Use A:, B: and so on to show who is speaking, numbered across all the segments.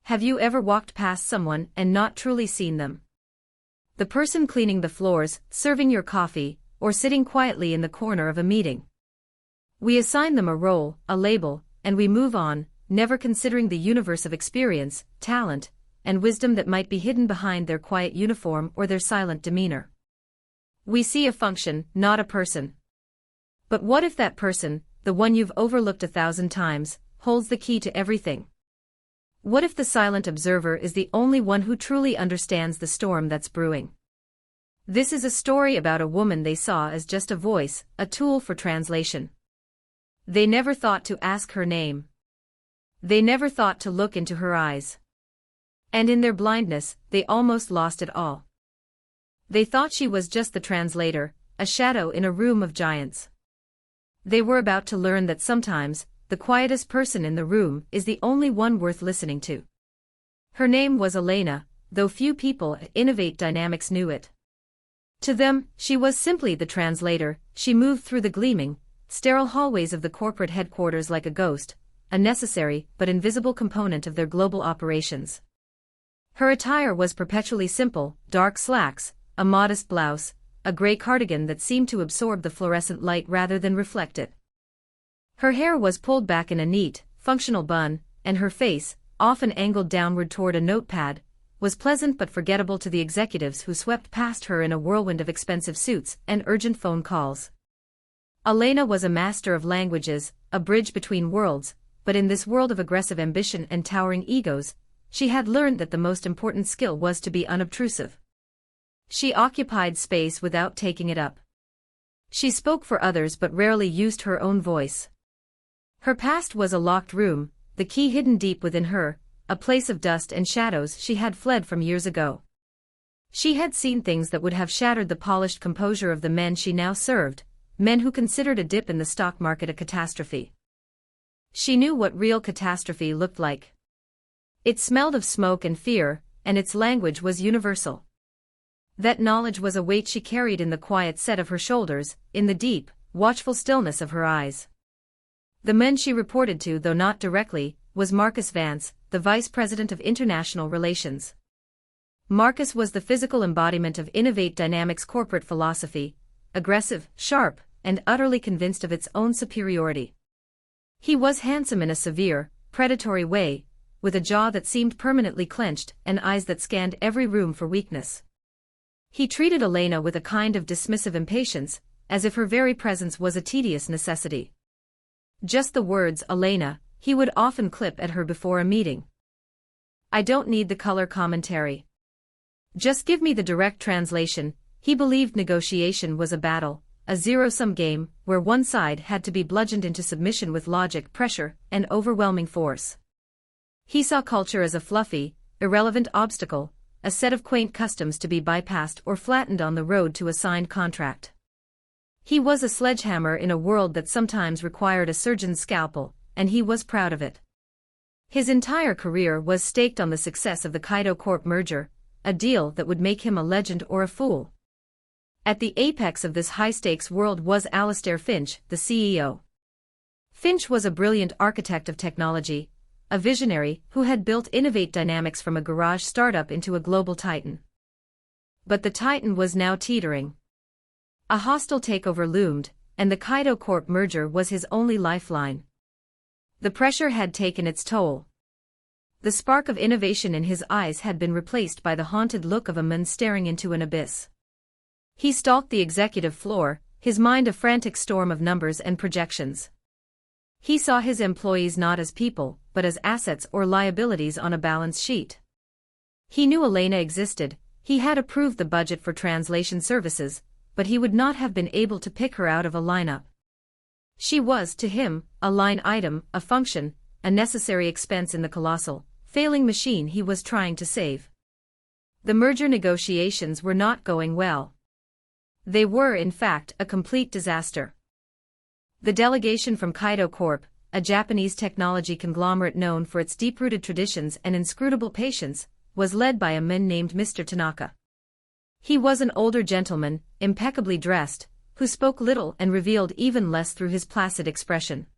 A: Have you ever walked past someone and not truly seen them? The person cleaning the floors, serving your coffee, or sitting quietly in the corner of a meeting. We assign them a role, a label, and we move on, never considering the universe of experience, talent, and wisdom that might be hidden behind their quiet uniform or their silent demeanor. We see a function, not a person. But what if that person, the one you've overlooked 1,000 times, holds the key to everything? What if the silent observer is the only one who truly understands the storm that's brewing? This is a story about a woman they saw as just a voice, a tool for translation. They never thought to ask her name. They never thought to look into her eyes. And in their blindness, they almost lost it all. They thought she was just the translator, a shadow in a room of giants. They were about to learn that sometimes, the quietest person in the room is the only one worth listening to. Her name was Elena, though few people at Innovate Dynamics knew it. To them, she was simply the translator. She moved through the gleaming, sterile hallways of the corporate headquarters like a ghost, a necessary but invisible component of their global operations. Her attire was perpetually simple: dark slacks, a modest blouse, a gray cardigan that seemed to absorb the fluorescent light rather than reflect it. Her hair was pulled back in a neat, functional bun, and her face, often angled downward toward a notepad, was pleasant but forgettable to the executives who swept past her in a whirlwind of expensive suits and urgent phone calls. Elena was a master of languages, a bridge between worlds, but in this world of aggressive ambition and towering egos, she had learned that the most important skill was to be unobtrusive. She occupied space without taking it up. She spoke for others but rarely used her own voice. Her past was a locked room, the key hidden deep within her, a place of dust and shadows she had fled from years ago. She had seen things that would have shattered the polished composure of the men she now served, men who considered a dip in the stock market a catastrophe. She knew what real catastrophe looked like. It smelled of smoke and fear, and its language was universal. That knowledge was a weight she carried in the quiet set of her shoulders, in the deep, watchful stillness of her eyes. The man she reported to, though not directly, was Marcus Vance, the Vice President of International Relations. Marcus was the physical embodiment of Innovate Dynamics' corporate philosophy, aggressive, sharp, and utterly convinced of its own superiority. He was handsome in a severe, predatory way, with a jaw that seemed permanently clenched and eyes that scanned every room for weakness. He treated Elena with a kind of dismissive impatience, as if her very presence was a tedious necessity. Just the words "Elena," he would often clip at her before a meeting. "I don't need the color commentary. Just give me the direct translation." He believed negotiation was a battle, a zero-sum game, where one side had to be bludgeoned into submission with logic, pressure, and overwhelming force. He saw culture as a fluffy, irrelevant obstacle, a set of quaint customs to be bypassed or flattened on the road to a signed contract. He was a sledgehammer in a world that sometimes required a surgeon's scalpel, and he was proud of it. His entire career was staked on the success of the Kaido Corp merger, a deal that would make him a legend or a fool. At the apex of this high-stakes world was Alastair Finch, the CEO. Finch was a brilliant architect of technology, a visionary who had built Innovate Dynamics from a garage startup into a global titan. But the titan was now teetering. A hostile takeover loomed, and the Kaido Corp merger was his only lifeline. The pressure had taken its toll. The spark of innovation in his eyes had been replaced by the haunted look of a man staring into an abyss. He stalked the executive floor, his mind a frantic storm of numbers and projections. He saw his employees not as people, but as assets or liabilities on a balance sheet. He knew Elena existed, he had approved the budget for translation services, but he would not have been able to pick her out of a lineup. She was, to him, a line item, a function, a necessary expense in the colossal, failing machine he was trying to save. The merger negotiations were not going well. They were, in fact, a complete disaster. The delegation from Kaido Corp, a Japanese technology conglomerate known for its deep-rooted traditions and inscrutable patience, was led by a man named Mr. Tanaka. He was an older gentleman, impeccably dressed, who spoke little and revealed even less through his placid expression.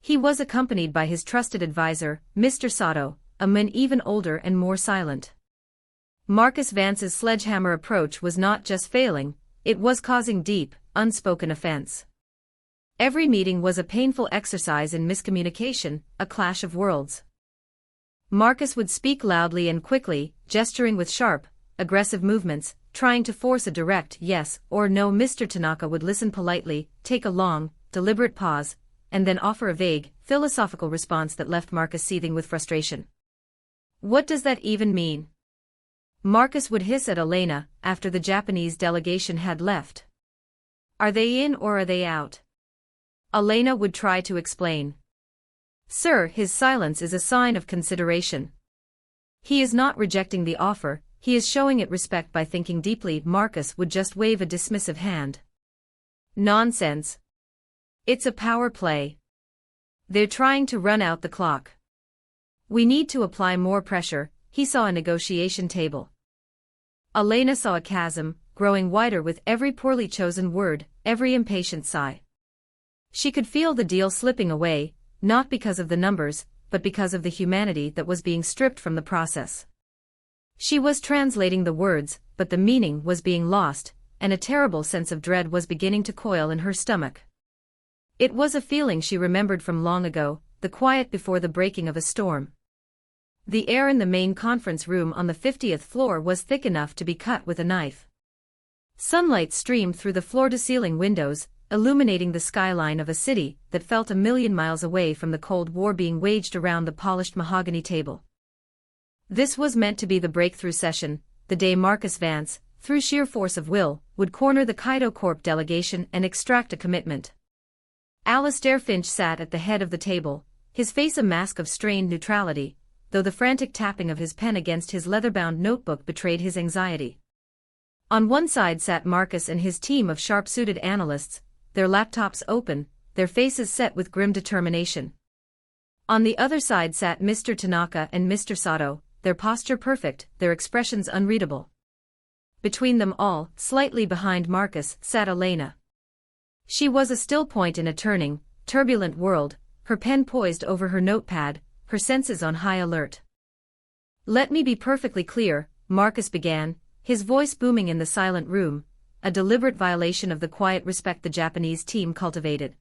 A: He was accompanied by his trusted advisor, Mr. Sato, a man even older and more silent. Marcus Vance's sledgehammer approach was not just failing, it was causing deep, unspoken offense. Every meeting was a painful exercise in miscommunication, a clash of worlds. Marcus would speak loudly and quickly, gesturing with sharp, aggressive movements, trying to force a direct yes or no. Mr. Tanaka would listen politely, take a long, deliberate pause, and then offer a vague, philosophical response that left Marcus seething with frustration. What does that even mean? Marcus would hiss at Elena after the Japanese delegation had left. Are they in or are they out? Elena would try to explain. Sir, his silence is a sign of consideration. He is not rejecting the offer, he is showing it respect by thinking deeply. Marcus would just wave a dismissive hand. Nonsense. It's a power play. They're trying to run out the clock. We need to apply more pressure. He saw a negotiation table. Elena saw a chasm, growing wider with every poorly chosen word, every impatient sigh. She could feel the deal slipping away, not because of the numbers, but because of the humanity that was being stripped from the process. She was translating the words, but the meaning was being lost, and a terrible sense of dread was beginning to coil in her stomach. It was a feeling she remembered from long ago, the quiet before the breaking of a storm. The air in the main conference room on the 50th floor was thick enough to be cut with a knife. Sunlight streamed through the floor-to-ceiling windows, illuminating the skyline of a city that felt a million miles away from the Cold War being waged around the polished mahogany table. This was meant to be the breakthrough session, the day Marcus Vance, through sheer force of will, would corner the Kaido Corp delegation and extract a commitment. Alistair Finch sat at the head of the table, his face a mask of strained neutrality, though the frantic tapping of his pen against his leather-bound notebook betrayed his anxiety. On one side sat Marcus and his team of sharp-suited analysts, their laptops open, their faces set with grim determination. On the other side sat Mr. Tanaka and Mr. Sato, their posture perfect, their expressions unreadable. Between them all, slightly behind Marcus, sat Elena. She was a still point in a turning, turbulent world, her pen poised over her notepad, her senses on high alert. Let me be perfectly clear, Marcus began, his voice booming in the silent room, a deliberate violation of the quiet respect the Japanese team cultivated.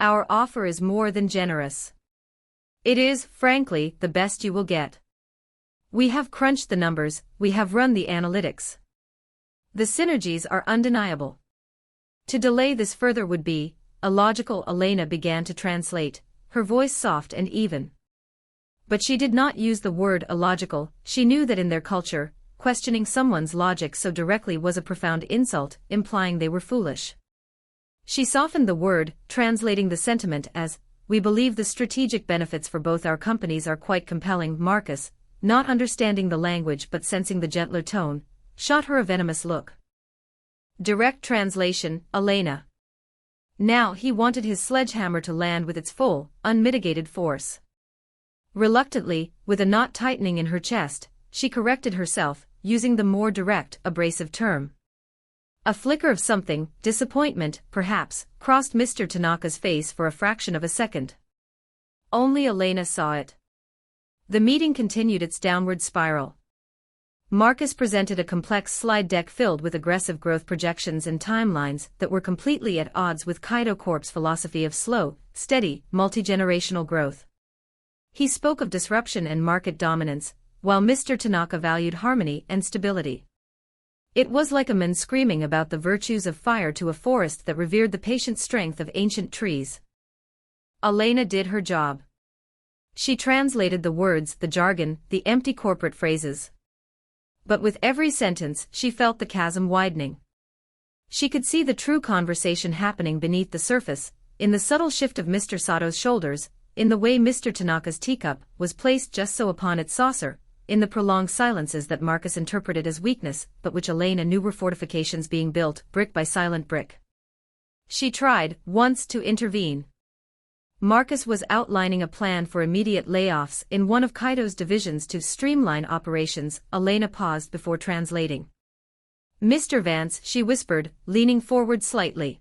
A: Our offer is more than generous. It is, frankly, the best you will get. We have crunched the numbers, we have run the analytics. The synergies are undeniable. To delay this further would be illogical. Elena began to translate, her voice soft and even. But she did not use the word illogical. She knew that in their culture, questioning someone's logic so directly was a profound insult, implying they were foolish. She softened the word, translating the sentiment as, we believe the strategic benefits for both our companies are quite compelling. Marcus, not understanding the language but sensing the gentler tone, shot her a venomous look. Direct translation, Elena. Now he wanted his sledgehammer to land with its full, unmitigated force. Reluctantly, with a knot tightening in her chest, she corrected herself, using the more direct, abrasive term. A flicker of something, disappointment, perhaps, crossed Mr. Tanaka's face for a fraction of a second. Only Elena saw it. The meeting continued its downward spiral. Marcus presented a complex slide deck filled with aggressive growth projections and timelines that were completely at odds with Kaido Corp's philosophy of slow, steady, multi-generational growth. He spoke of disruption and market dominance, while Mr. Tanaka valued harmony and stability. It was like a man screaming about the virtues of fire to a forest that revered the patient strength of ancient trees. Elena did her job. She translated the words, the jargon, the empty corporate phrases. But with every sentence, she felt the chasm widening. She could see the true conversation happening beneath the surface, in the subtle shift of Mr. Sato's shoulders, in the way Mr. Tanaka's teacup was placed just so upon its saucer, in the prolonged silences that Marcus interpreted as weakness, but which Elena knew were fortifications being built, brick by silent brick. She tried, once, to intervene. Marcus was outlining a plan for immediate layoffs in one of Kaido's divisions to streamline operations. Elena paused before translating. Mr. Vance, she whispered, leaning forward slightly.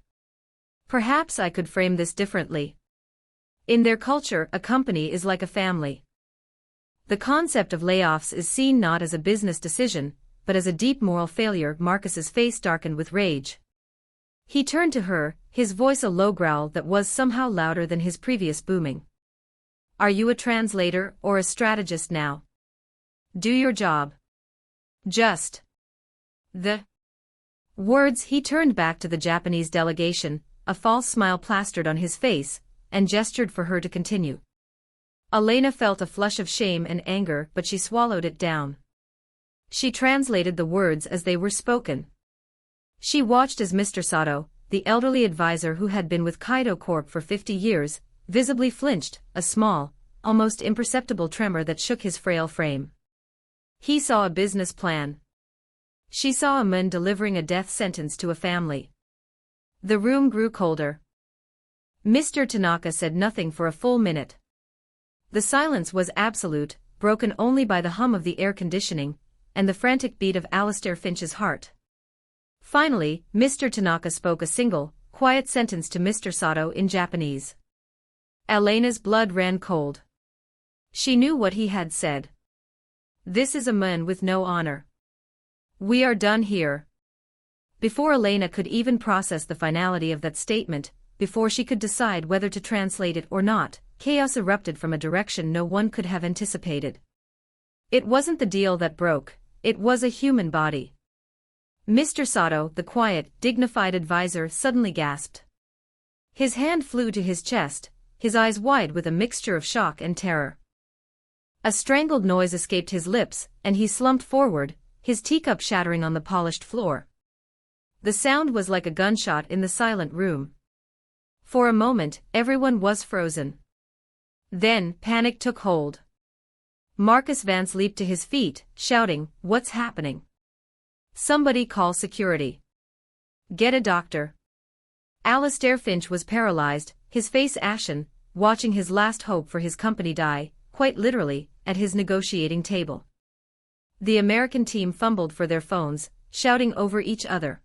A: Perhaps I could frame this differently. In their culture, a company is like a family. The concept of layoffs is seen not as a business decision, but as a deep moral failure. Marcus's face darkened with rage. He turned to her, his voice a low growl that was somehow louder than his previous booming. Are you a translator or a strategist now? Do your job. Just. The words. He turned back to the Japanese delegation, a false smile plastered on his face, and gestured for her to continue. Elena felt a flush of shame and anger, but she swallowed it down. She translated the words as they were spoken. She watched as Mr. Sato, the elderly advisor who had been with Kaido Corp for 50 years, visibly flinched, a small, almost imperceptible tremor that shook his frail frame. He saw a business plan. She saw a man delivering a death sentence to a family. The room grew colder. Mr. Tanaka said nothing for a full minute. The silence was absolute, broken only by the hum of the air conditioning, and the frantic beat of Alistair Finch's heart. Finally, Mr. Tanaka spoke a single, quiet sentence to Mr. Sato in Japanese. Elena's blood ran cold. She knew what he had said. This is a man with no honor. We are done here. Before Elena could even process the finality of that statement, before she could decide whether to translate it or not, chaos erupted from a direction no one could have anticipated. It wasn't the deal that broke, it was a human body. Mr. Sato, the quiet, dignified advisor, suddenly gasped. His hand flew to his chest, his eyes wide with a mixture of shock and terror. A strangled noise escaped his lips, and he slumped forward, his teacup shattering on the polished floor. The sound was like a gunshot in the silent room. For a moment, everyone was frozen. Then, panic took hold. Marcus Vance leaped to his feet, shouting, "What's happening? Somebody call security. Get a doctor." Alistair Finch was paralyzed, his face ashen, watching his last hope for his company die, quite literally, at his negotiating table. The American team fumbled for their phones, shouting over each other.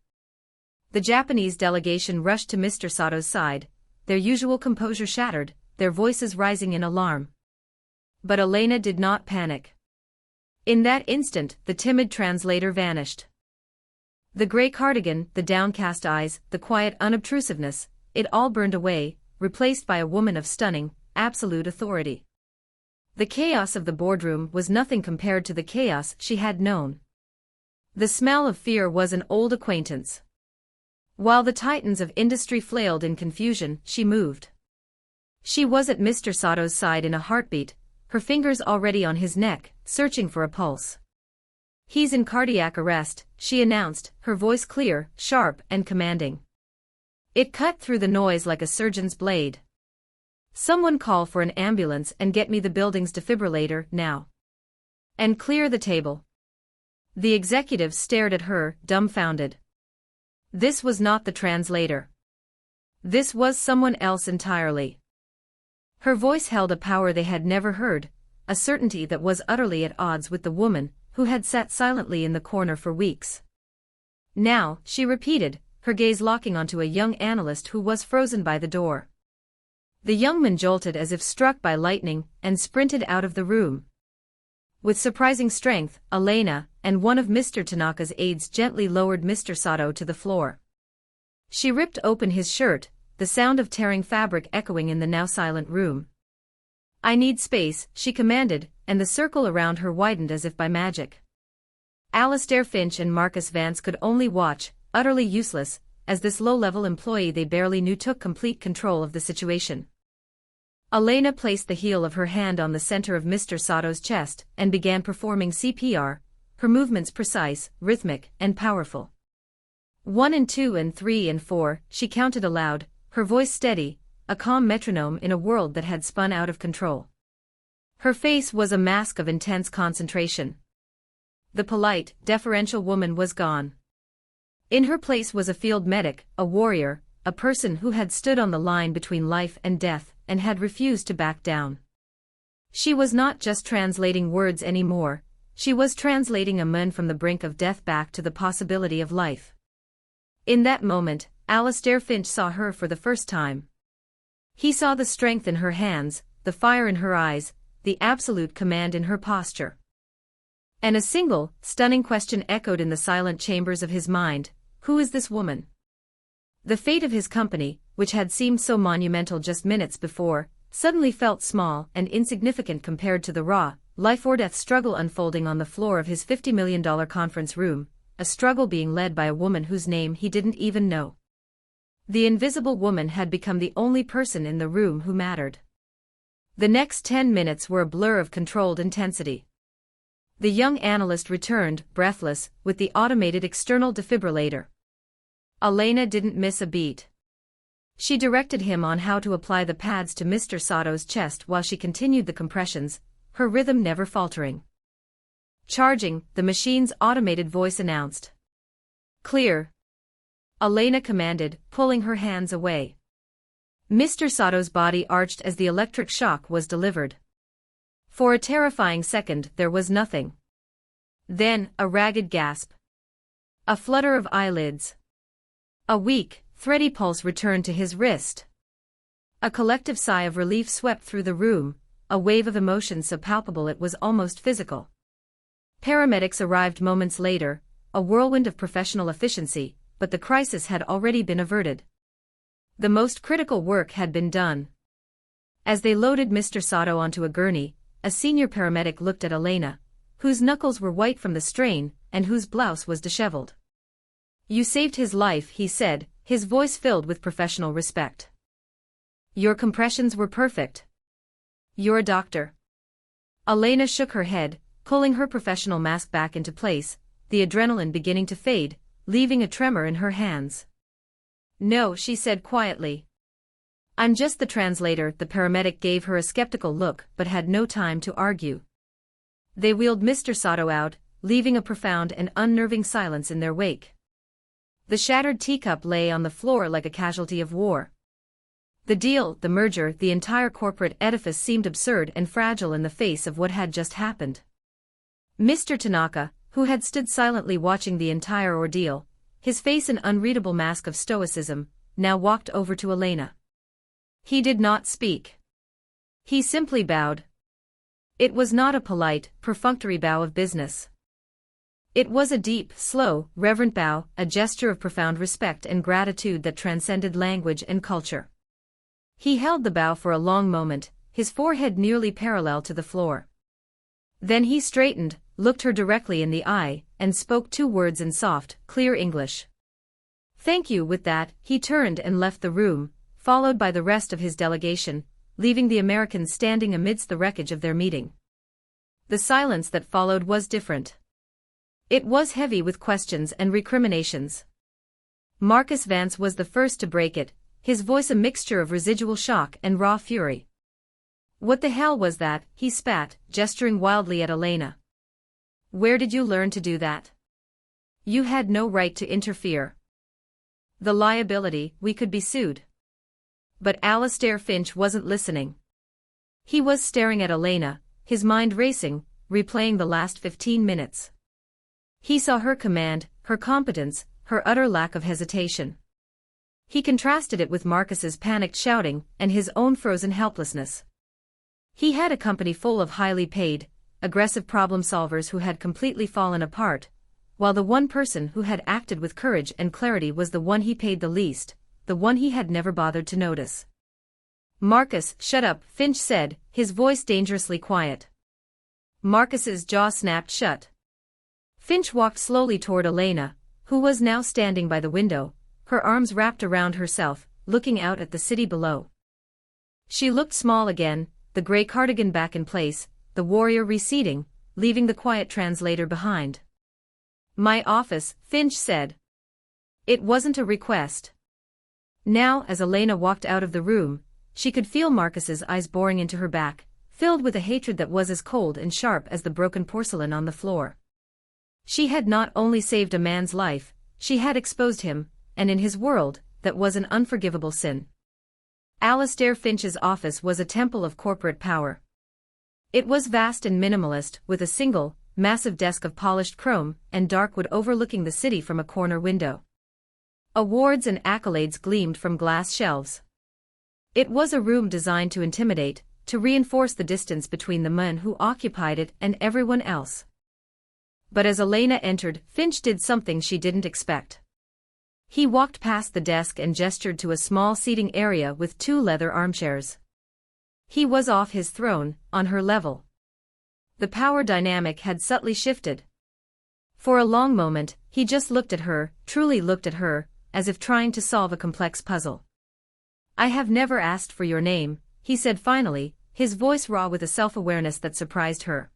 A: The Japanese delegation rushed to Mr. Sato's side, their usual composure shattered, their voices rising in alarm. But Elena did not panic. In that instant, the timid translator vanished. The gray cardigan, the downcast eyes, the quiet unobtrusiveness, it all burned away, replaced by a woman of stunning, absolute authority. The chaos of the boardroom was nothing compared to the chaos she had known. The smell of fear was an old acquaintance. While the titans of industry flailed in confusion, she moved. She was at Mr. Sato's side in a heartbeat, her fingers already on his neck, searching for a pulse. "He's in cardiac arrest," she announced, her voice clear, sharp, and commanding. It cut through the noise like a surgeon's blade. "Someone call for an ambulance and get me the building's defibrillator, now. And clear the table." The executive stared at her, dumbfounded. This was not the translator. This was someone else entirely. Her voice held a power they had never heard, a certainty that was utterly at odds with the woman who had sat silently in the corner for weeks. "Now," she repeated, her gaze locking onto a young analyst who was frozen by the door. The young man jolted as if struck by lightning and sprinted out of the room. With surprising strength, Elena and one of Mr. Tanaka's aides gently lowered Mr. Sato to the floor. She ripped open his shirt, the sound of tearing fabric echoing in the now silent room. "I need space," she commanded, and the circle around her widened as if by magic. Alistair Finch and Marcus Vance could only watch, utterly useless, as this low-level employee they barely knew took complete control of the situation. Elena placed the heel of her hand on the center of Mr. Sato's chest and began performing CPR, her movements precise, rhythmic, and powerful. 1 and 2 and 3 and 4, she counted aloud, her voice steady, a calm metronome in a world that had spun out of control. Her face was a mask of intense concentration. The polite, deferential woman was gone. In her place was a field medic, a warrior, a person who had stood on the line between life and death and had refused to back down. She was not just translating words anymore, she was translating a man from the brink of death back to the possibility of life. In that moment, Alistair Finch saw her for the first time. He saw the strength in her hands, the fire in her eyes, the absolute command in her posture. And a single, stunning question echoed in the silent chambers of his mind: who is this woman? The fate of his company, which had seemed so monumental just minutes before, suddenly felt small and insignificant compared to the raw, life-or-death struggle unfolding on the floor of his $50 million conference room, a struggle being led by a woman whose name he didn't even know. The invisible woman had become the only person in the room who mattered. The next 10 minutes were a blur of controlled intensity. The young analyst returned, breathless, with the automated external defibrillator. Elena didn't miss a beat. She directed him on how to apply the pads to Mr. Sato's chest while she continued the compressions, her rhythm never faltering. Charging, the machine's automated voice announced. Clear. Elena commanded, pulling her hands away. Mr. Sato's body arched as the electric shock was delivered. For a terrifying second there was nothing. Then, a ragged gasp. A flutter of eyelids. A weak, thready pulse returned to his wrist. A collective sigh of relief swept through the room, a wave of emotion so palpable it was almost physical. Paramedics arrived moments later, a whirlwind of professional efficiency, but the crisis had already been averted. The most critical work had been done. As they loaded Mr. Sato onto a gurney, a senior paramedic looked at Elena, whose knuckles were white from the strain, and whose blouse was disheveled. "You saved his life," he said, his voice filled with professional respect. "Your compressions were perfect. You're a doctor." Elena shook her head, pulling her professional mask back into place, the adrenaline beginning to fade, leaving a tremor in her hands. "No," she said quietly. "I'm just the translator." The paramedic gave her a skeptical look but had no time to argue. They wheeled Mr. Sato out, leaving a profound and unnerving silence in their wake. The shattered teacup lay on the floor like a casualty of war. The deal, the merger, the entire corporate edifice seemed absurd and fragile in the face of what had just happened. Mr. Tanaka, who had stood silently watching the entire ordeal, his face an unreadable mask of stoicism, now walked over to Elena. He did not speak. He simply bowed. It was not a polite, perfunctory bow of business. It was a deep, slow, reverent bow, a gesture of profound respect and gratitude that transcended language and culture. He held the bow for a long moment, his forehead nearly parallel to the floor. Then he straightened, looked her directly in the eye, and spoke 2 words in soft, clear English. "Thank you." With that, he turned and left the room, followed by the rest of his delegation, leaving the Americans standing amidst the wreckage of their meeting. The silence that followed was different. It was heavy with questions and recriminations. Marcus Vance was the first to break it, his voice a mixture of residual shock and raw fury. "What the hell was that?" he spat, gesturing wildly at Elena. "Where did you learn to do that? You had no right to interfere. The liability, we could be sued." But Alastair Finch wasn't listening. He was staring at Elena, his mind racing, replaying the last 15 minutes. He saw her command, her competence, her utter lack of hesitation. He contrasted it with Marcus's panicked shouting and his own frozen helplessness. He had a company full of highly paid, aggressive problem solvers who had completely fallen apart, while the one person who had acted with courage and clarity was the one he paid the least, the one he had never bothered to notice. "Marcus, shut up," Finch said, his voice dangerously quiet. Marcus's jaw snapped shut. Finch walked slowly toward Elena, who was now standing by the window, her arms wrapped around herself, looking out at the city below. She looked small again, the gray cardigan back in place, the warrior receding, leaving the quiet translator behind. "My office," Finch said. It wasn't a request. Now, as Elena walked out of the room, she could feel Marcus's eyes boring into her back, filled with a hatred that was as cold and sharp as the broken porcelain on the floor. She had not only saved a man's life, she had exposed him, and in his world, that was an unforgivable sin. Alastair Finch's office was a temple of corporate power. It was vast and minimalist, with a single, massive desk of polished chrome and dark wood overlooking the city from a corner window. Awards and accolades gleamed from glass shelves. It was a room designed to intimidate, to reinforce the distance between the man who occupied it and everyone else. But as Elena entered, Finch did something she didn't expect. He walked past the desk and gestured to a small seating area with 2 leather armchairs. He was off his throne, on her level. The power dynamic had subtly shifted. For a long moment, he just looked at her, truly looked at her, as if trying to solve a complex puzzle. "I have never asked for your name," he said finally, his voice raw with a self-awareness that surprised her.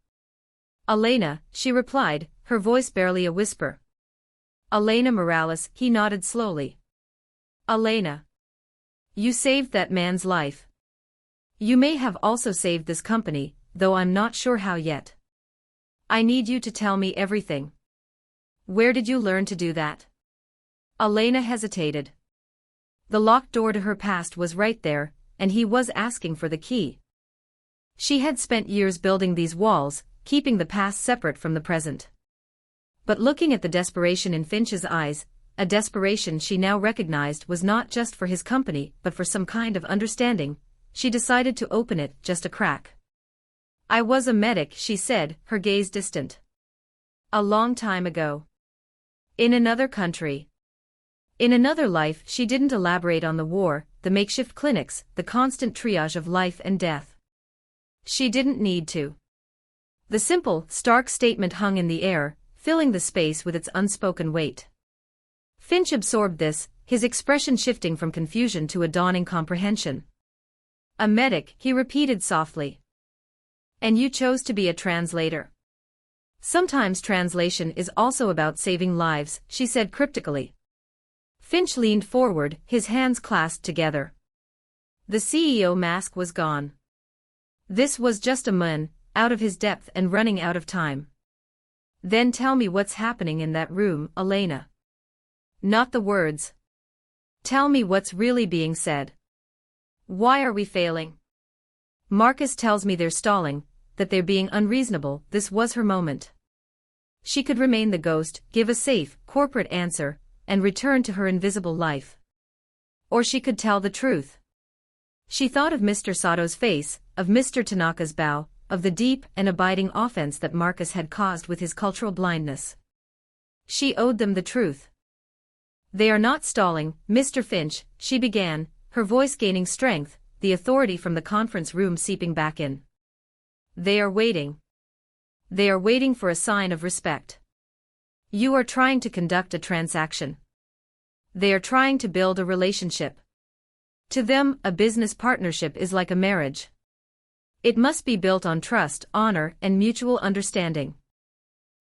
A: "Elena," she replied, her voice barely a whisper. "Elena Morales," he nodded slowly. "Elena. You saved that man's life. You may have also saved this company, though I'm not sure how yet. I need you to tell me everything. Where did you learn to do that?" Elena hesitated. The locked door to her past was right there, and he was asking for the key. She had spent years building these walls, keeping the past separate from the present. But looking at the desperation in Finch's eyes, a desperation she now recognized was not just for his company but for some kind of understanding, she decided to open it just a crack. "I was a medic," she said, her gaze distant. "A long time ago. In another country. In another life." She didn't elaborate on the war, the makeshift clinics, the constant triage of life and death. She didn't need to. The simple, stark statement hung in the air, filling the space with its unspoken weight. Finch absorbed this, his expression shifting from confusion to a dawning comprehension. "A medic," he repeated softly. "And you chose to be a translator." "Sometimes translation is also about saving lives," she said cryptically. Finch leaned forward, his hands clasped together. The CEO mask was gone. This was just a man, out of his depth and running out of time. "Then tell me what's happening in that room, Elena. Not the words. Tell me what's really being said. Why are we failing? Marcus tells me they're stalling, that they're being unreasonable." This was her moment. She could remain the ghost, give a safe, corporate answer, and return to her invisible life. Or she could tell the truth. She thought of Mr. Sato's face, of Mr. Tanaka's bow, of the deep and abiding offense that Marcus had caused with his cultural blindness. She owed them the truth. "They are not stalling, Mr. Finch," she began, her voice gaining strength, the authority from the conference room seeping back in. "They are waiting. They are waiting for a sign of respect. You are trying to conduct a transaction. They are trying to build a relationship. To them, a business partnership is like a marriage. It must be built on trust, honor, and mutual understanding.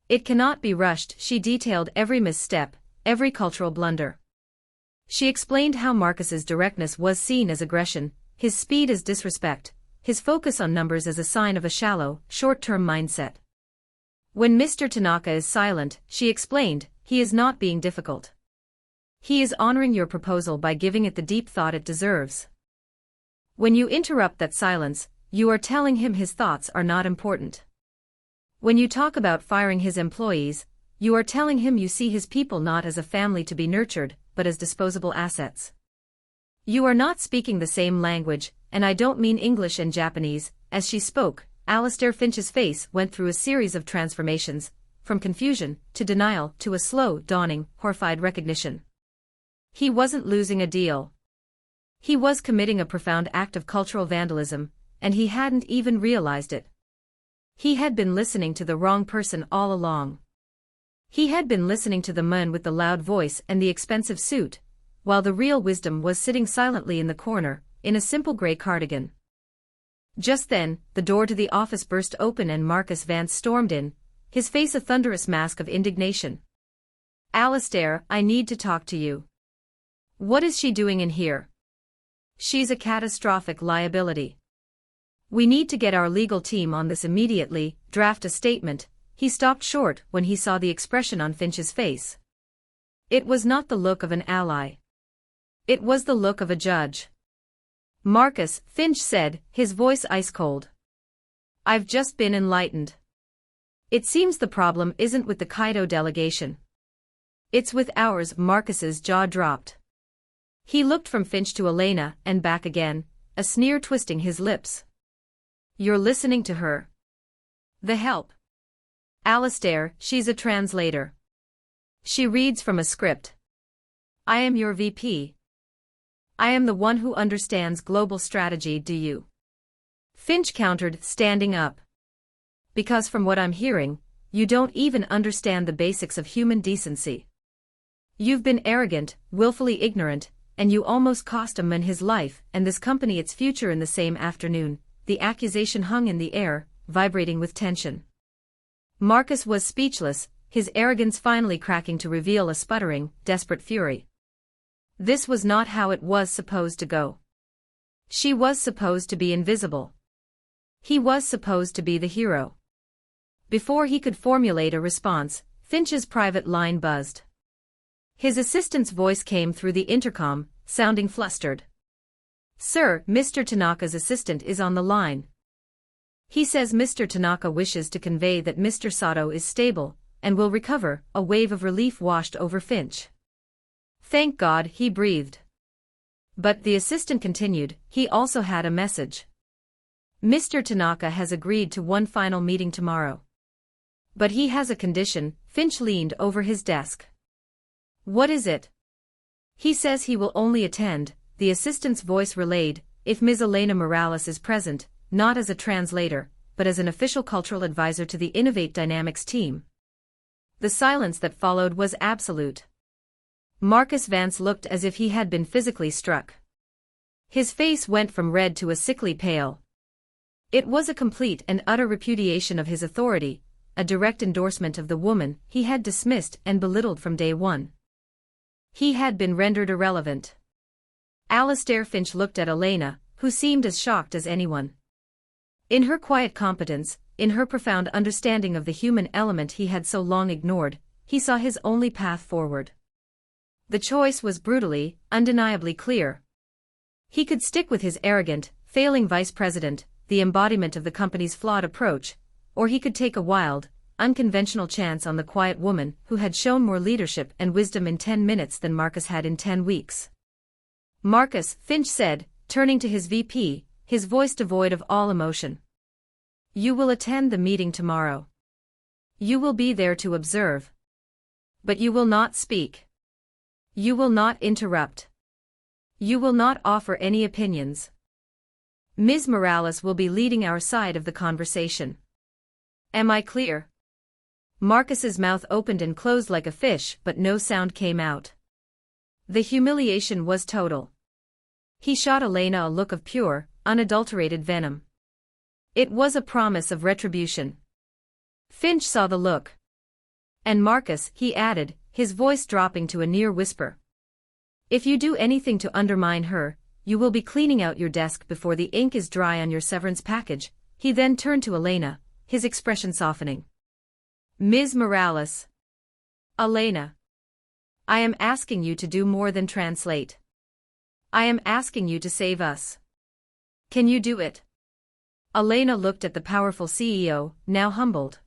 A: It cannot be rushed." She detailed every misstep, every cultural blunder. She explained how Marcus's directness was seen as aggression, his speed as disrespect, his focus on numbers as a sign of a shallow, short-term mindset. "When Mr. Tanaka is silent," she explained, "he is not being difficult. He is honoring your proposal by giving it the deep thought it deserves. When you interrupt that silence, you are telling him his thoughts are not important. When you talk about firing his employees, you are telling him you see his people not as a family to be nurtured, but as disposable assets. You are not speaking the same language, and I don't mean English and Japanese." As she spoke, Alistair Finch's face went through a series of transformations, from confusion, to denial, to a slow, dawning, horrified recognition. He wasn't losing a deal. He was committing a profound act of cultural vandalism, and he hadn't even realized it. He had been listening to the wrong person all along. He had been listening to the man with the loud voice and the expensive suit, while the real wisdom was sitting silently in the corner, in a simple gray cardigan. Just then, the door to the office burst open and Marcus Vance stormed in, his face a thunderous mask of indignation. "Alistair, I need to talk to you." "What is she doing in here?" "She's a catastrophic liability. We need to get our legal team on this immediately, draft a statement." He stopped short when he saw the expression on Finch's face. It was not the look of an ally. It was the look of a judge. "Marcus," Finch said, his voice ice-cold. "I've just been enlightened. It seems the problem isn't with the Kaido delegation. It's with ours." Marcus's jaw dropped. He looked from Finch to Elena and back again, a sneer twisting his lips. You're listening to her. The help. Alistair, she's a translator. She reads from a script. I am your VP. I am the one who understands global strategy, do you? Finch countered, standing up. Because from what I'm hearing, you don't even understand the basics of human decency. You've been arrogant, willfully ignorant, and you almost cost a man his life and this company its future in the same afternoon. The accusation hung in the air, vibrating with tension. Marcus was speechless, his arrogance finally cracking to reveal a sputtering, desperate fury. This was not how it was supposed to go. She was supposed to be invisible. He was supposed to be the hero. Before he could formulate a response, Finch's private line buzzed. His assistant's voice came through the intercom, sounding flustered. Sir, Mr. Tanaka's assistant is on the line. He says Mr. Tanaka wishes to convey that Mr. Sato is stable and will recover. A wave of relief washed over Finch. Thank God, he breathed. But the assistant continued, he also had a message. Mr. Tanaka has agreed to one final meeting tomorrow. But he has a condition. Finch leaned over his desk. What is it? He says he will only attend, the assistant's voice relayed, if Ms. Elena Morales is present, not as a translator, but as an official cultural advisor to the Innovate Dynamics team. The silence that followed was absolute. Marcus Vance looked as if he had been physically struck. His face went from red to a sickly pale. It was a complete and utter repudiation of his authority, a direct endorsement of the woman he had dismissed and belittled from day one. He had been rendered irrelevant. Alistair Finch looked at Elena, who seemed as shocked as anyone. In her quiet competence, in her profound understanding of the human element he had so long ignored, he saw his only path forward. The choice was brutally, undeniably clear. He could stick with his arrogant, failing vice president, the embodiment of the company's flawed approach, or he could take a wild, unconventional chance on the quiet woman who had shown more leadership and wisdom in 10 minutes than Marcus had in 10 weeks. Marcus, Finch said, turning to his VP, his voice devoid of all emotion. You will attend the meeting tomorrow. You will be there to observe. But you will not speak. You will not interrupt. You will not offer any opinions. Ms. Morales will be leading our side of the conversation. Am I clear? Marcus's mouth opened and closed like a fish, but no sound came out. The humiliation was total. He shot Elena a look of pure, unadulterated venom. It was a promise of retribution. Finch saw the look. And Marcus, he added, his voice dropping to a near whisper. If you do anything to undermine her, you will be cleaning out your desk before the ink is dry on your severance package. He then turned to Elena, his expression softening. Ms. Morales. Elena. I am asking you to do more than translate. I am asking you to save us. Can you do it? Elena looked at the powerful CEO, now humbled.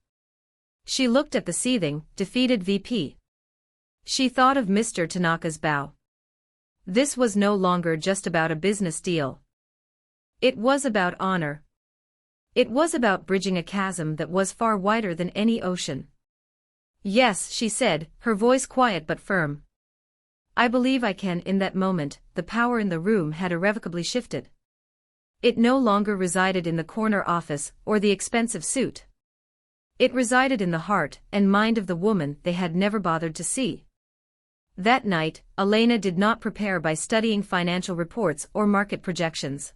A: She looked at the seething, defeated VP. She thought of Mr. Tanaka's bow. This was no longer just about a business deal. It was about honor. It was about bridging a chasm that was far wider than any ocean. Yes, she said, her voice quiet but firm. I believe I can. In that moment, the power in the room had irrevocably shifted. It no longer resided in the corner office or the expensive suit. It resided in the heart and mind of the woman they had never bothered to see. That night, Elena did not prepare by studying financial reports or market projections.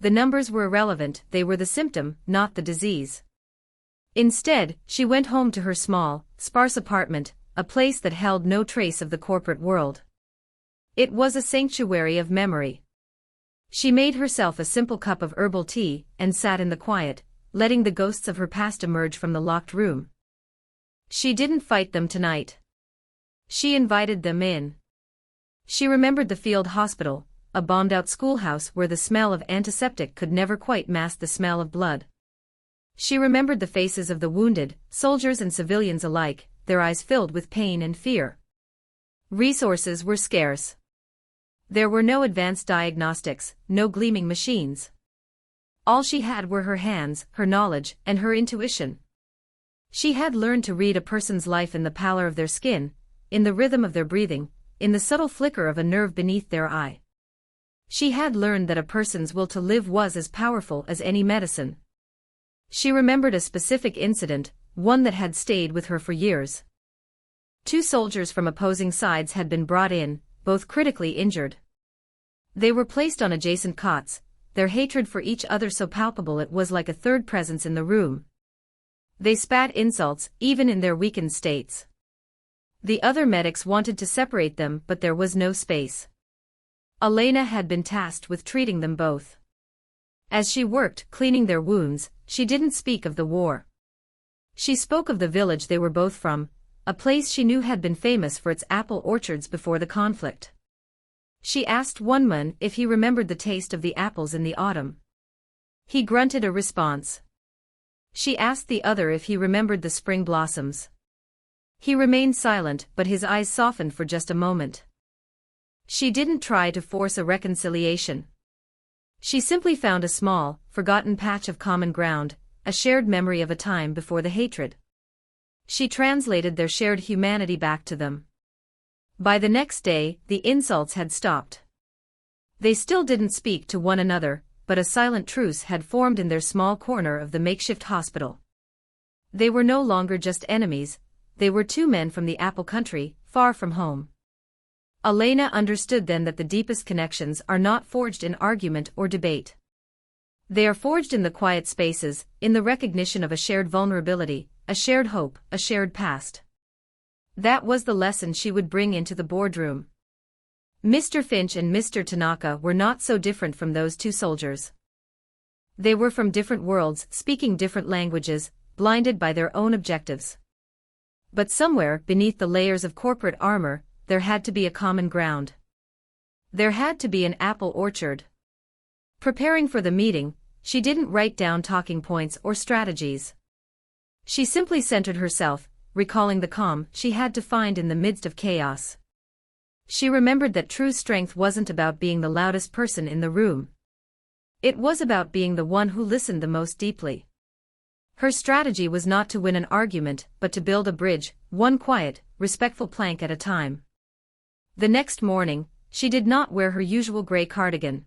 A: The numbers were irrelevant, they were the symptom, not the disease. Instead, she went home to her small, sparse apartment, a place that held no trace of the corporate world. It was a sanctuary of memory. She made herself a simple cup of herbal tea and sat in the quiet, letting the ghosts of her past emerge from the locked room. She didn't fight them tonight. She invited them in. She remembered the field hospital, a bombed-out schoolhouse where the smell of antiseptic could never quite mask the smell of blood. She remembered the faces of the wounded, soldiers and civilians alike, their eyes filled with pain and fear. Resources were scarce. There were no advanced diagnostics, no gleaming machines. All she had were her hands, her knowledge, and her intuition. She had learned to read a person's life in the pallor of their skin, in the rhythm of their breathing, in the subtle flicker of a nerve beneath their eye. She had learned that a person's will to live was as powerful as any medicine. She remembered a specific incident, one that had stayed with her for years. 2 soldiers from opposing sides had been brought in, both critically injured. They were placed on adjacent cots, their hatred for each other so palpable it was like a third presence in the room. They spat insults, even in their weakened states. The other medics wanted to separate them, but there was no space. Elena had been tasked with treating them both. As she worked, cleaning their wounds, she didn't speak of the war. She spoke of the village they were both from, a place she knew had been famous for its apple orchards before the conflict. She asked one man if he remembered the taste of the apples in the autumn. He grunted a response. She asked the other if he remembered the spring blossoms. He remained silent, but his eyes softened for just a moment. She didn't try to force a reconciliation. She simply found a small, forgotten patch of common ground, a shared memory of a time before the hatred. She translated their shared humanity back to them. By the next day, the insults had stopped. They still didn't speak to one another, but a silent truce had formed in their small corner of the makeshift hospital. They were no longer just enemies, they were 2 men from the apple country, far from home. Elena understood then that the deepest connections are not forged in argument or debate. They are forged in the quiet spaces, in the recognition of a shared vulnerability, a shared hope, a shared past. That was the lesson she would bring into the boardroom. Mr. Finch and Mr. Tanaka were not so different from those 2 soldiers. They were from different worlds, speaking different languages, blinded by their own objectives. But somewhere, beneath the layers of corporate armor, there had to be a common ground. There had to be an apple orchard. Preparing for the meeting, she didn't write down talking points or strategies. She simply centered herself, recalling the calm she had to find in the midst of chaos. She remembered that true strength wasn't about being the loudest person in the room. It was about being the one who listened the most deeply. Her strategy was not to win an argument, but to build a bridge, one quiet, respectful plank at a time. The next morning, she did not wear her usual gray cardigan.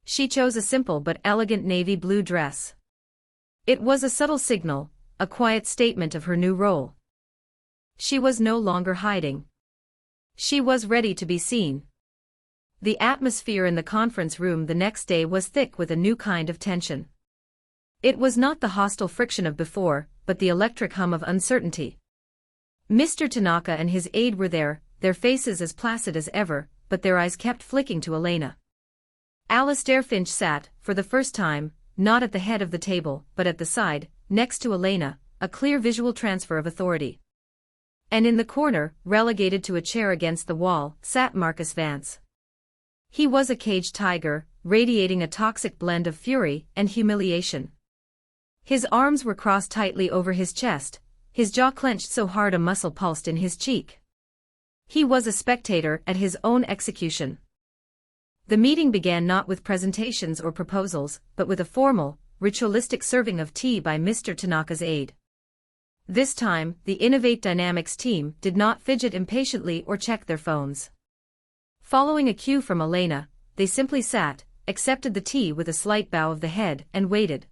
A: She chose a simple but elegant navy blue dress. It was a subtle signal, a quiet statement of her new role. She was no longer hiding. She was ready to be seen. The atmosphere in the conference room the next day was thick with a new kind of tension. It was not the hostile friction of before, but the electric hum of uncertainty. Mr. Tanaka and his aide were there, their faces as placid as ever, but their eyes kept flicking to Elena. Alistair Finch sat, for the first time, not at the head of the table, but at the side, next to Elena, a clear visual transfer of authority. And in the corner, relegated to a chair against the wall, sat Marcus Vance. He was a caged tiger, radiating a toxic blend of fury and humiliation. His arms were crossed tightly over his chest, his jaw clenched so hard a muscle pulsed in his cheek. He was a spectator at his own execution. The meeting began not with presentations or proposals, but with a formal, ritualistic serving of tea by Mr. Tanaka's aide. This time, the Innovate Dynamics team did not fidget impatiently or check their phones. Following a cue from Elena, they simply sat, accepted the tea with a slight bow of the head, and waited.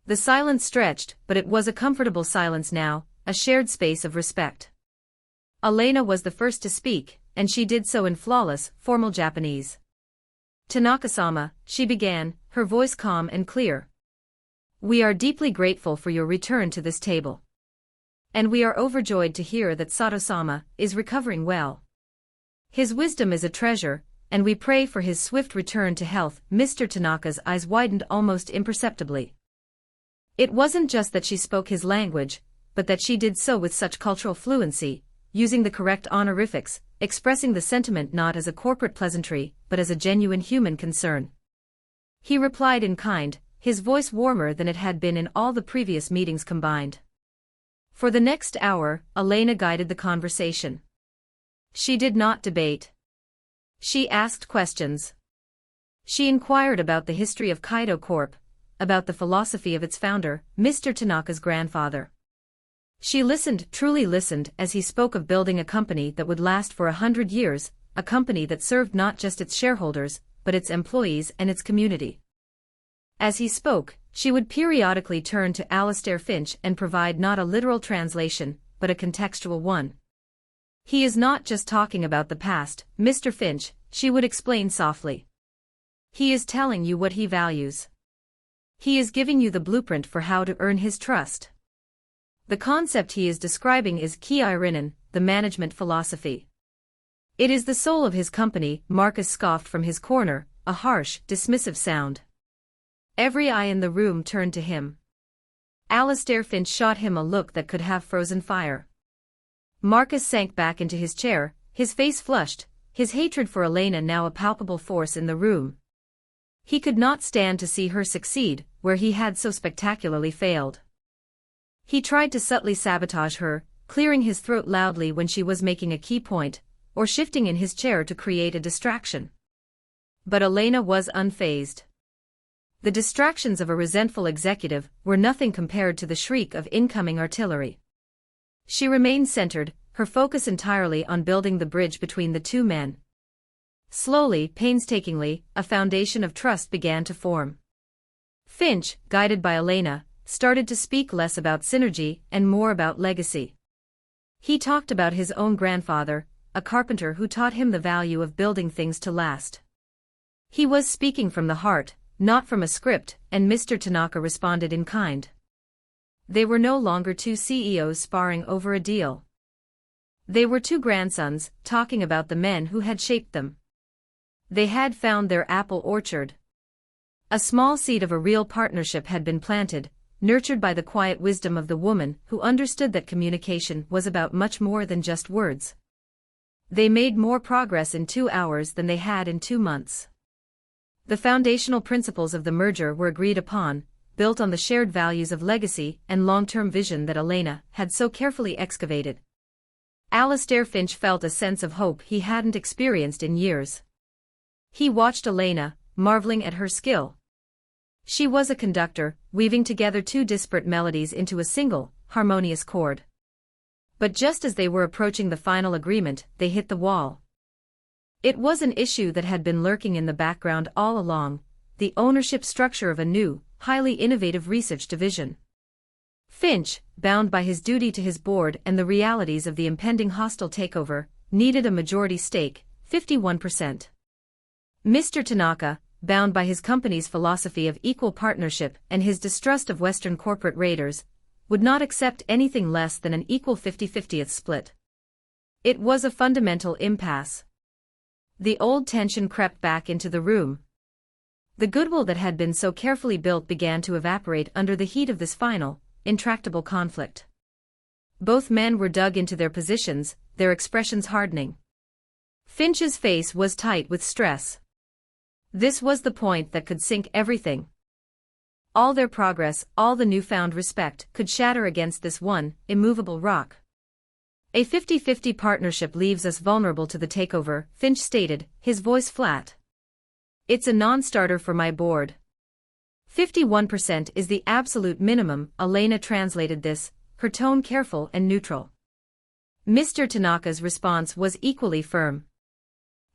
A: The silence stretched, but it was a comfortable silence now, a shared space of respect. Elena was the first to speak, and she did so in flawless, formal Japanese. "Tanaka-sama," she began, her voice calm and clear. "We are deeply grateful for your return to this table. And we are overjoyed to hear that Sato-sama is recovering well. His wisdom is a treasure, and we pray for his swift return to health." Mr. Tanaka's eyes widened almost imperceptibly. It wasn't just that she spoke his language, but that she did so with such cultural fluency, using the correct honorifics, expressing the sentiment not as a corporate pleasantry, but as a genuine human concern. He replied in kind, his voice warmer than it had been in all the previous meetings combined. For the next hour, Elena guided the conversation. She did not debate. She asked questions. She inquired about the history of Kaido Corp., about the philosophy of its founder, Mr. Tanaka's grandfather. She listened, truly listened, as he spoke of building a company that would last for 100 years, a company that served not just its shareholders, but its employees and its community. As he spoke, she would periodically turn to Alastair Finch and provide not a literal translation, but a contextual one. "He is not just talking about the past, Mr. Finch," she would explain softly. "He is telling you what he values. He is giving you the blueprint for how to earn his trust. The concept he is describing is Kei-Rinen, the management philosophy. It is the soul of his company." Marcus scoffed from his corner, a harsh, dismissive sound. Every eye in the room turned to him. Alastair Finch shot him a look that could have frozen fire. Marcus sank back into his chair, his face flushed, his hatred for Elena now a palpable force in the room. He could not stand to see her succeed, where he had so spectacularly failed. He tried to subtly sabotage her, clearing his throat loudly when she was making a key point, or shifting in his chair to create a distraction. But Elena was unfazed. The distractions of a resentful executive were nothing compared to the shriek of incoming artillery. She remained centered, her focus entirely on building the bridge between the two men. Slowly, painstakingly, a foundation of trust began to form. Finch, guided by Elena, started to speak less about synergy and more about legacy. He talked about his own grandfather, a carpenter who taught him the value of building things to last. He was speaking from the heart, not from a script, and Mr. Tanaka responded in kind. They were no longer two CEOs sparring over a deal. They were two grandsons, talking about the men who had shaped them. They had found their apple orchard. A small seed of a real partnership had been planted, nurtured by the quiet wisdom of the woman who understood that communication was about much more than just words. They made more progress in 2 hours than they had in 2 months. The foundational principles of the merger were agreed upon, built on the shared values of legacy and long-term vision that Elena had so carefully excavated. Alastair Finch felt a sense of hope he hadn't experienced in years. He watched Elena, marveling at her skill. She was a conductor, weaving together two disparate melodies into a single, harmonious chord. But just as they were approaching the final agreement, they hit the wall. It was an issue that had been lurking in the background all along, the ownership structure of a new, highly innovative research division. Finch, bound by his duty to his board and the realities of the impending hostile takeover, needed a majority stake, 51%. Mr. Tanaka, bound by his company's philosophy of equal partnership and his distrust of Western corporate raiders, would not accept anything less than an equal 50-50th split. It was a fundamental impasse. The old tension crept back into the room. The goodwill that had been so carefully built began to evaporate under the heat of this final, intractable conflict. Both men were dug into their positions, their expressions hardening. Finch's face was tight with stress. This was the point that could sink everything. All their progress, all the newfound respect, could shatter against this one, immovable rock. A 50-50 partnership leaves us vulnerable to the takeover, Finch stated, his voice flat. It's a non-starter for my board. 51% is the absolute minimum, Elena translated this, her tone careful and neutral. Mr. Tanaka's response was equally firm.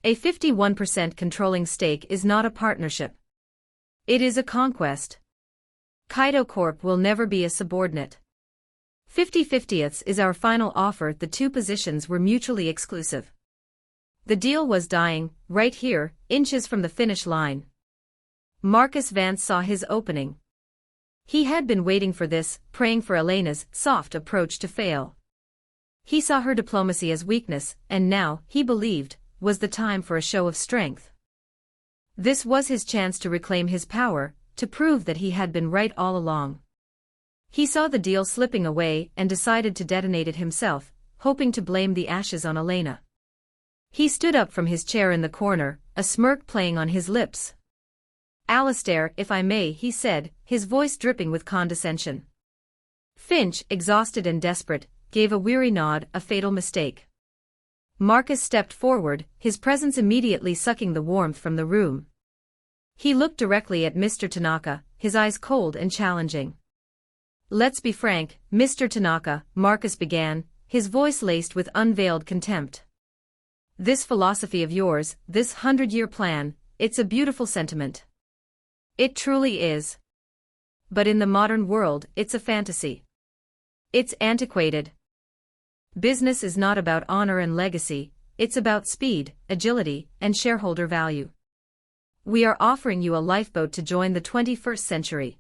A: A 51% controlling stake is not a partnership. It is a conquest. Kaido Corp will never be a subordinate. 50-50ths is our final offer. The two positions were mutually exclusive. The deal was dying, right here, inches from the finish line. Marcus Vance saw his opening. He had been waiting for this, praying for Elena's soft approach to fail. He saw her diplomacy as weakness, and now, he believed, was the time for a show of strength. This was his chance to reclaim his power, to prove that he had been right all along. He saw the deal slipping away and decided to detonate it himself, hoping to blame the ashes on Elena. He stood up from his chair in the corner, a smirk playing on his lips. Alastair, if I may, he said, his voice dripping with condescension. Finch, exhausted and desperate, gave a weary nod, a fatal mistake. Marcus stepped forward, his presence immediately sucking the warmth from the room. He looked directly at Mr. Tanaka, his eyes cold and challenging. "Let's be frank, Mr. Tanaka," Marcus began, his voice laced with unveiled contempt. "This philosophy of yours, this 100-year plan, it's a beautiful sentiment. It truly is. But in the modern world, it's a fantasy. It's antiquated. Business is not about honor and legacy, it's about speed, agility, and shareholder value. We are offering you a lifeboat to join the 21st century.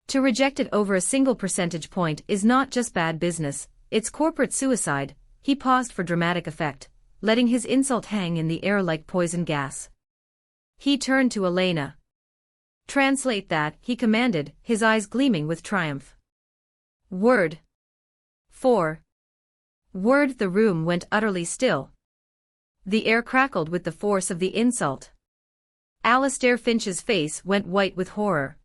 A: To reject it over a single percentage point is not just bad business, it's corporate suicide." He paused for dramatic effect, letting his insult hang in the air like poison gas. He turned to Elena. "Translate that," he commanded, his eyes gleaming with triumph. "Word 4. Word." The room went utterly still. The air crackled with the force of the insult. Alistair Finch's face went white with horror.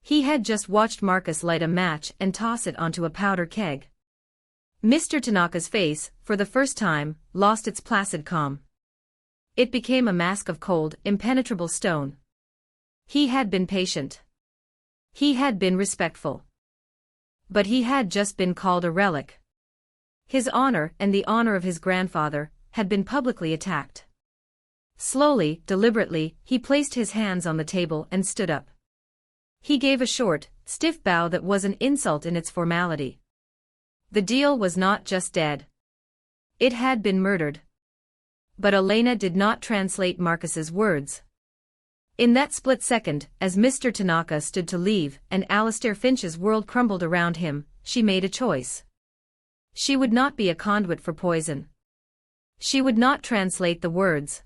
A: He had just watched Marcus light a match and toss it onto a powder keg. Mr. Tanaka's face, for the first time, lost its placid calm. It became a mask of cold, impenetrable stone. He had been patient. He had been respectful. But he had just been called a relic. His honor, and the honor of his grandfather, had been publicly attacked. Slowly, deliberately, he placed his hands on the table and stood up. He gave a short, stiff bow that was an insult in its formality. The deal was not just dead. It had been murdered. But Elena did not translate Marcus's words. In that split second, as Mr. Tanaka stood to leave and Alistair Finch's world crumbled around him, she made a choice. She would not be a conduit for poison. She would not translate the words.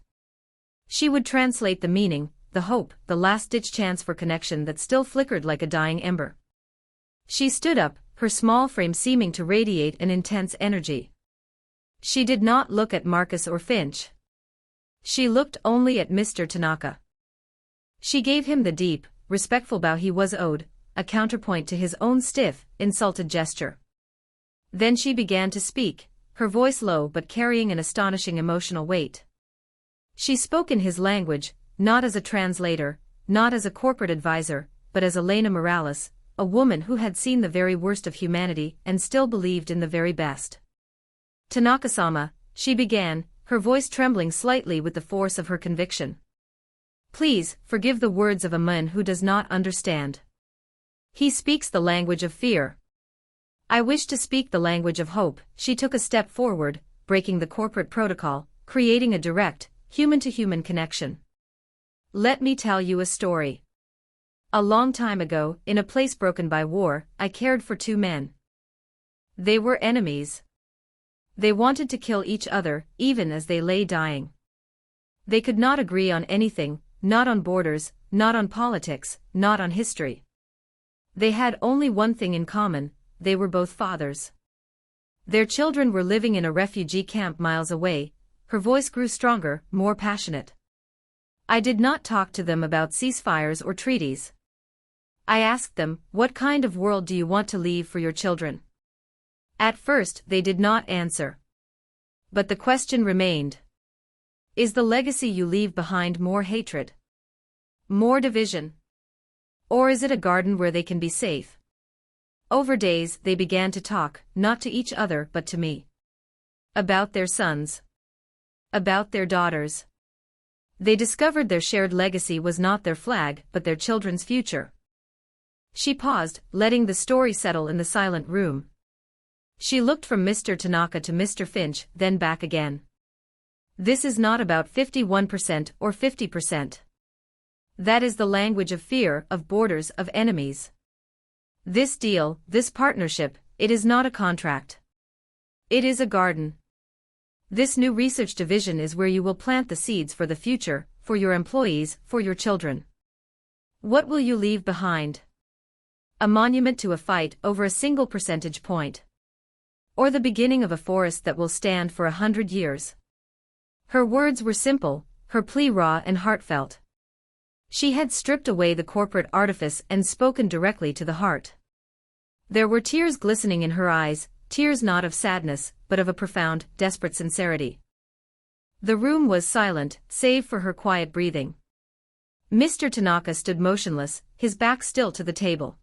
A: She would translate the meaning, the hope, the last-ditch chance for connection that still flickered like a dying ember. She stood up, her small frame seeming to radiate an intense energy. She did not look at Marcus or Finch. She looked only at Mr. Tanaka. She gave him the deep, respectful bow he was owed, a counterpoint to his own stiff, insulted gesture. Then she began to speak, her voice low but carrying an astonishing emotional weight. She spoke in his language, not as a translator, not as a corporate advisor, but as Elena Morales, a woman who had seen the very worst of humanity and still believed in the very best. "Tanaka-sama," she began, her voice trembling slightly with the force of her conviction. "Please, forgive the words of a man who does not understand. He speaks the language of fear. I wish to speak the language of hope." She took a step forward, breaking the corporate protocol, creating a direct, human-to-human connection. "Let me tell you a story. A long time ago, in a place broken by war, I cared for two men. They were enemies. They wanted to kill each other, even as they lay dying. They could not agree on anything, not on borders, not on politics, not on history. They had only one thing in common: they were both fathers. Their children were living in a refugee camp miles away." Her voice grew stronger, more passionate. "I did not talk to them about ceasefires or treaties. I asked them, what kind of world do you want to leave for your children? At first, they did not answer. But the question remained. Is the legacy you leave behind more hatred? More division? Or is it a garden where they can be safe?" Over days, they began to talk, not to each other but to me. About their sons. About their daughters. They discovered their shared legacy was not their flag, but their children's future. She paused, letting the story settle in the silent room. She looked from Mr. Tanaka to Mr. Finch, then back again. "This is not about 51% or 50%. That is the language of fear, of borders, of enemies. This deal, this partnership, it is not a contract. It is a garden. This new research division is where you will plant the seeds for the future, for your employees, for your children. What will you leave behind? A monument to a fight over a single percentage point? Or the beginning of a forest that will stand for 100 years? Her words were simple, her plea raw and heartfelt. She had stripped away the corporate artifice and spoken directly to the heart. There were tears glistening in her eyes, tears not of sadness, but of a profound, desperate sincerity. The room was silent, save for her quiet breathing. Mr. Tanaka stood motionless, his back still to the table.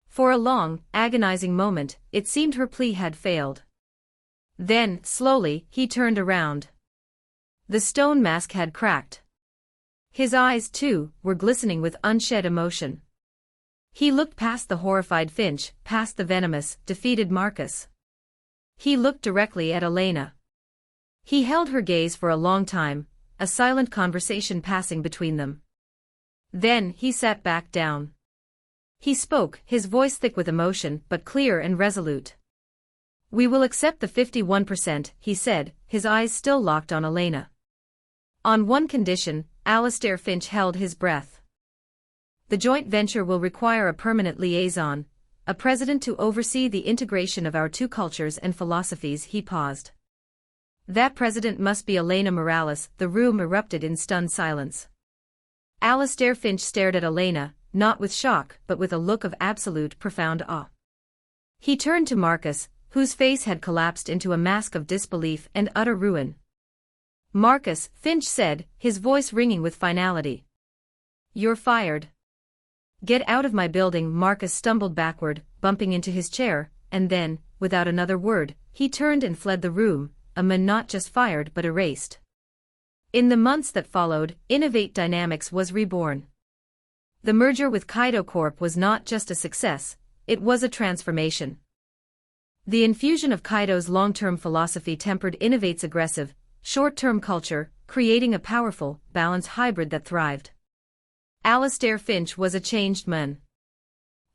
A: For a long, agonizing moment, it seemed her plea had failed. Then, slowly, he turned around. The stone mask had cracked. His eyes, too, were glistening with unshed emotion. He looked past the horrified Finch, past the venomous, defeated Marcus. He looked directly at Elena. He held her gaze for a long time, a silent conversation passing between them. Then he sat back down. He spoke, his voice thick with emotion but clear and resolute. "We will accept the 51%, he said, his eyes still locked on Elena. "On one condition." Alistair Finch held his breath. "The joint venture will require a permanent liaison, a president to oversee the integration of our two cultures and philosophies." He paused. "That president must be Elena Morales." The room erupted in stunned silence. Alistair Finch stared at Elena, not with shock but with a look of absolute profound awe. He turned to Marcus, whose face had collapsed into a mask of disbelief and utter ruin. "Marcus," Finch said, his voice ringing with finality. "You're fired. Get out of my building." Marcus stumbled backward, bumping into his chair, and then, without another word, he turned and fled the room, a man not just fired but erased. In the months that followed, Innovate Dynamics was reborn. The merger with Kaido Corp was not just a success, it was a transformation. The infusion of Kaido's long-term philosophy tempered Innovate's aggressive, short-term culture, creating a powerful, balanced hybrid that thrived. Alistair Finch was a changed man.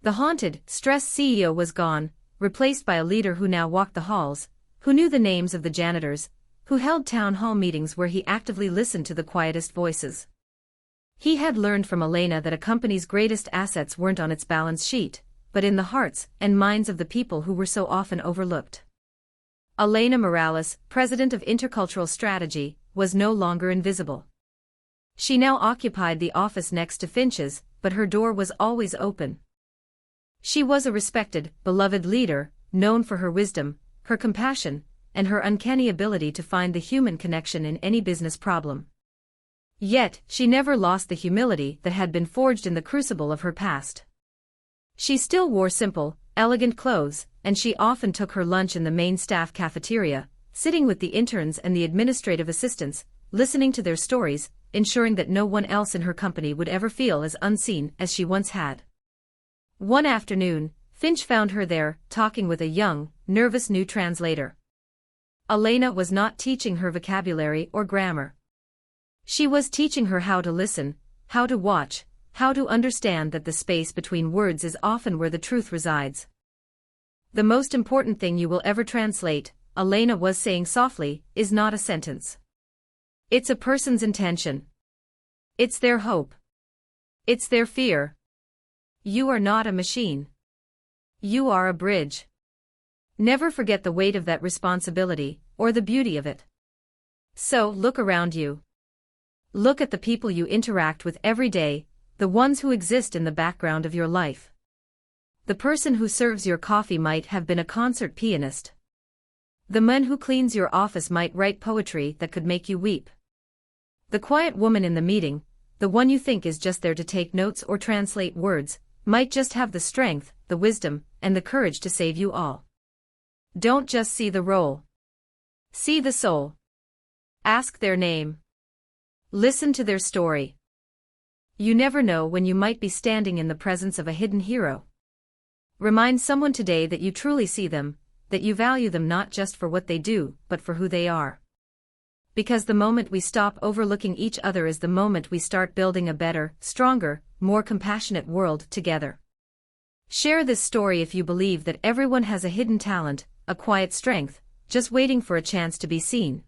A: The haunted, stressed CEO was gone, replaced by a leader who now walked the halls, who knew the names of the janitors, who held town hall meetings where he actively listened to the quietest voices. He had learned from Elena that a company's greatest assets weren't on its balance sheet, but in the hearts and minds of the people who were so often overlooked. Elena Morales, president of Intercultural Strategy, was no longer invisible. She now occupied the office next to Finch's, but her door was always open. She was a respected, beloved leader, known for her wisdom, her compassion, and her uncanny ability to find the human connection in any business problem. Yet, she never lost the humility that had been forged in the crucible of her past. She still wore simple, elegant clothes, and she often took her lunch in the main staff cafeteria, sitting with the interns and the administrative assistants, listening to their stories, ensuring that no one else in her company would ever feel as unseen as she once had. One afternoon, Finch found her there, talking with a young, nervous new translator. Elena was not teaching her vocabulary or grammar. She was teaching her how to listen, how to watch, how to understand that the space between words is often where the truth resides. "The most important thing you will ever translate," Elena was saying softly, "is not a sentence. It's a person's intention. It's their hope. It's their fear. You are not a machine. You are a bridge. Never forget the weight of that responsibility, or the beauty of it. So look around you. Look at the people you interact with every day, the ones who exist in the background of your life. The person who serves your coffee might have been a concert pianist. The man who cleans your office might write poetry that could make you weep. The quiet woman in the meeting, the one you think is just there to take notes or translate words, might just have the strength, the wisdom, and the courage to save you all. Don't just see the role. See the soul. Ask their name. Listen to their story. You never know when you might be standing in the presence of a hidden hero. Remind someone today that you truly see them, that you value them not just for what they do, but for who they are. Because the moment we stop overlooking each other is the moment we start building a better, stronger, more compassionate world together. Share this story if you believe that everyone has a hidden talent, a quiet strength, just waiting for a chance to be seen.